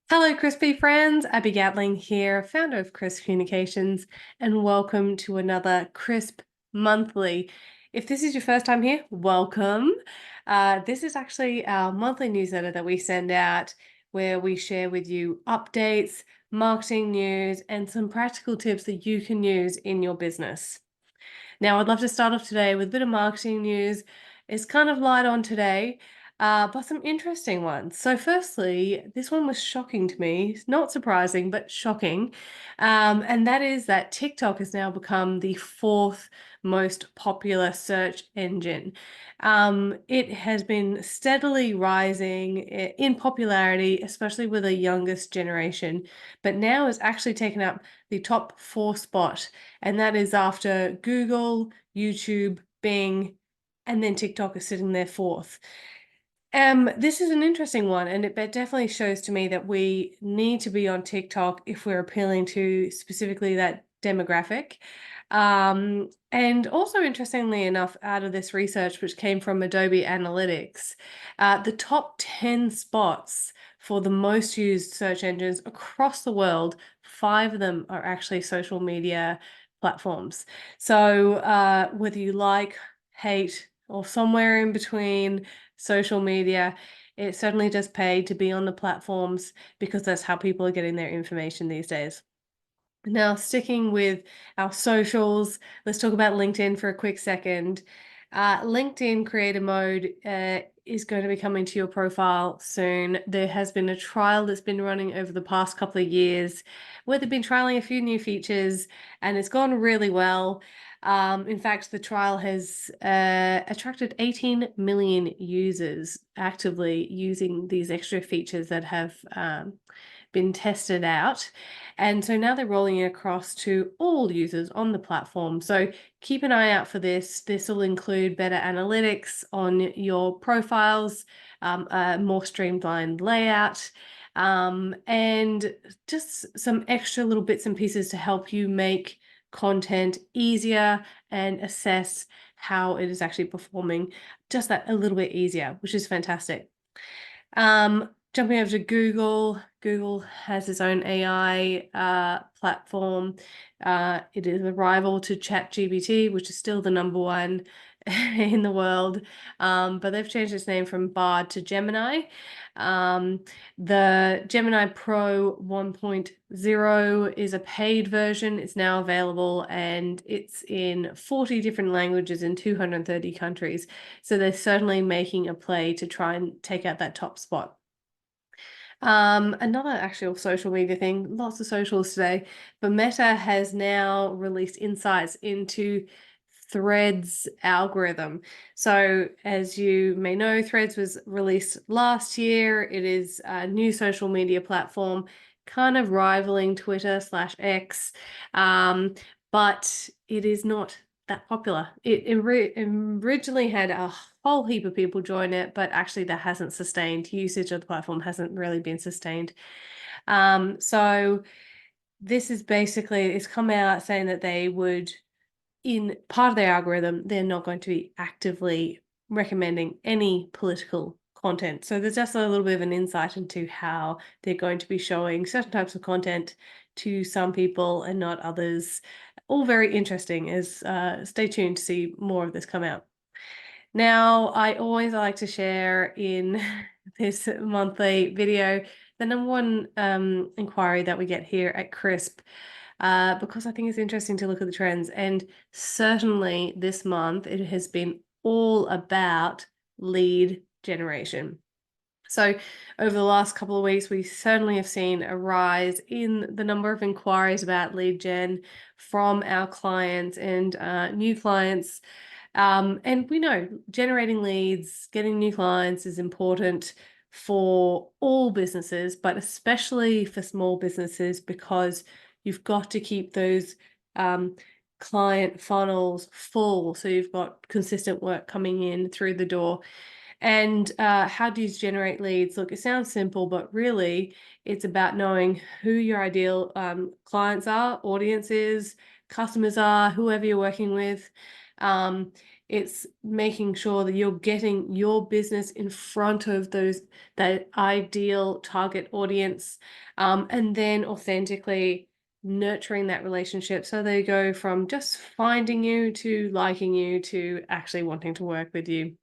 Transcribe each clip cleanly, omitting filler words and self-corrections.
Hello, Crispy friends. Abby Gatling here, founder of Crisp Communications, and welcome to another Crisp Monthly. If this is your first time here, welcome. This is actually our monthly newsletter that we send out where we share with you updates, marketing news, and some practical tips that you can use in your business. Now, I'd love to start off today with a bit of marketing news. It's kind of light on today, but some interesting ones. So, firstly, this one was shocking to me. It's not surprising, but shocking. And that is that TikTok has now become the fourth most popular search engine. It has been steadily rising in popularity, especially with the youngest generation, but now it's actually taken up the top four spot, and that is after Google, YouTube, Bing, and then TikTok is sitting there fourth. This is an interesting one, and it definitely shows to me that we need to be on TikTok if we're appealing to specifically that demographic. And also, interestingly enough, out of this research, which came from Adobe Analytics, the top 10 spots for the most used search engines across the world, five of them are actually social media platforms. So, whether you like, hate, or somewhere in between social media, it certainly does pay to be on the platforms because that's how people are getting their information these days. Now, sticking with our socials, let's talk about LinkedIn for a quick second. LinkedIn Creator Mode is going to be coming to your profile soon. There has been a trial that's been running over the past couple of years where they've been trialing a few new features and it's gone really well. In fact, the trial has attracted 18 million users actively using these extra features that have been tested out. And so now they're rolling it across to all users on the platform. So keep an eye out for this. This will include better analytics on your profiles, a more streamlined layout, and just some extra little bits and pieces to help you make content easier and assess how it is actually performing just that a little bit easier, which is fantastic. Jumping over to Google, Google has its own AI platform. It is a rival to ChatGPT, which is still the number one in the world. But they've changed its name from Bard to Gemini. The Gemini Pro 1.0 is a paid version. It's now available and it's in 40 different languages in 230 countries. So they're certainly making a play to try and take out that top spot. Another actual social media thing, lots of socials today, but Meta has now released insights into Threads algorithm. So as you may know, Threads was released last year. It is a new social media platform, kind of rivaling Twitter/X, but it is not that popular. It originally had a whole heap of people join it, but actually that hasn't sustained. Usage of the platform hasn't really been sustained. So this is basically, it's come out saying that they would, in part of their algorithm, they're not going to be actively recommending any political content. So there's just a little bit of an insight into how they're going to be showing certain types of content to some people and not others. All very interesting. As stay tuned to see more of this come out. Now, I always like to share in this monthly video the number one inquiry that we get here at Crisp, because I think it's interesting to look at the trends. And certainly this month, it has been all about lead generation. So over the last couple of weeks, we certainly have seen a rise in the number of inquiries about lead gen from our clients and new clients. And we know generating leads, getting new clients is important for all businesses, but especially for small businesses because you've got to keep those client funnels full. So you've got consistent work coming in through the door. And how do you generate leads? Look, it sounds simple, but really it's about knowing who your ideal clients are, audience is, customers are, whoever you're working with. It's making sure that you're getting your business in front of that ideal target audience, and then authentically nurturing that relationship so they go from just finding you to liking you to actually wanting to work with you.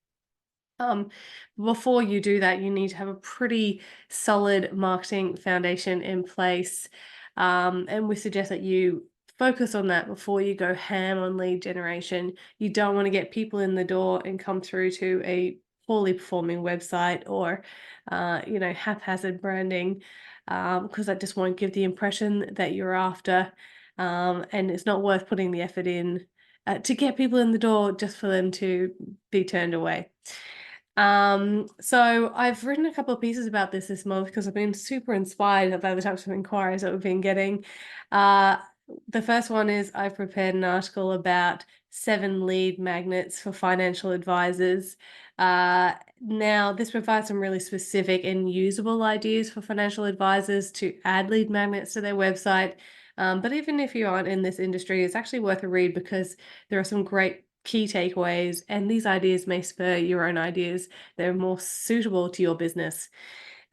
Um, Before you do that, you need to have a pretty solid marketing foundation in place. And we suggest that you focus on that before you go ham on lead generation. You don't want to get people in the door and come through to a poorly performing website or, haphazard branding, because that just won't give the impression that you're after. And it's not worth putting the effort in to get people in the door just for them to be turned away. So I've written a couple of pieces about this month because I've been super inspired by the types of inquiries that we've been getting. Uh, the first one is I've prepared an article about 7 lead magnets for financial advisors. Now, this provides some really specific and usable ideas for financial advisors to add lead magnets to their website. But even if you aren't in this industry, it's actually worth a read because there are some great key takeaways, and these ideas may spur your own ideas that are more suitable to your business.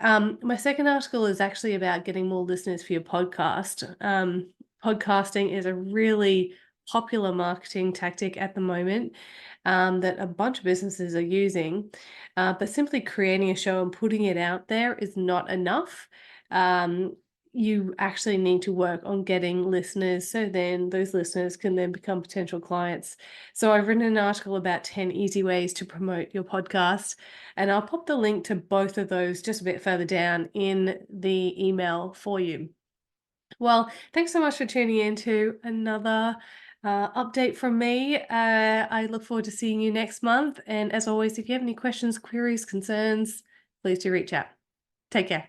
My second article is actually about getting more listeners for your podcast. Podcasting is a really popular marketing tactic at the moment, that a bunch of businesses are using, but simply creating a show and putting it out there is not enough. Um, you actually need to work on getting listeners so then those listeners can then become potential clients. So I've written an article about 10 easy ways to promote your podcast, and I'll pop the link to both of those just a bit further down in the email for you. Well, thanks so much for tuning in to another update from me. I look forward to seeing you next month. And as always, if you have any questions, queries, concerns, please do reach out. Take care.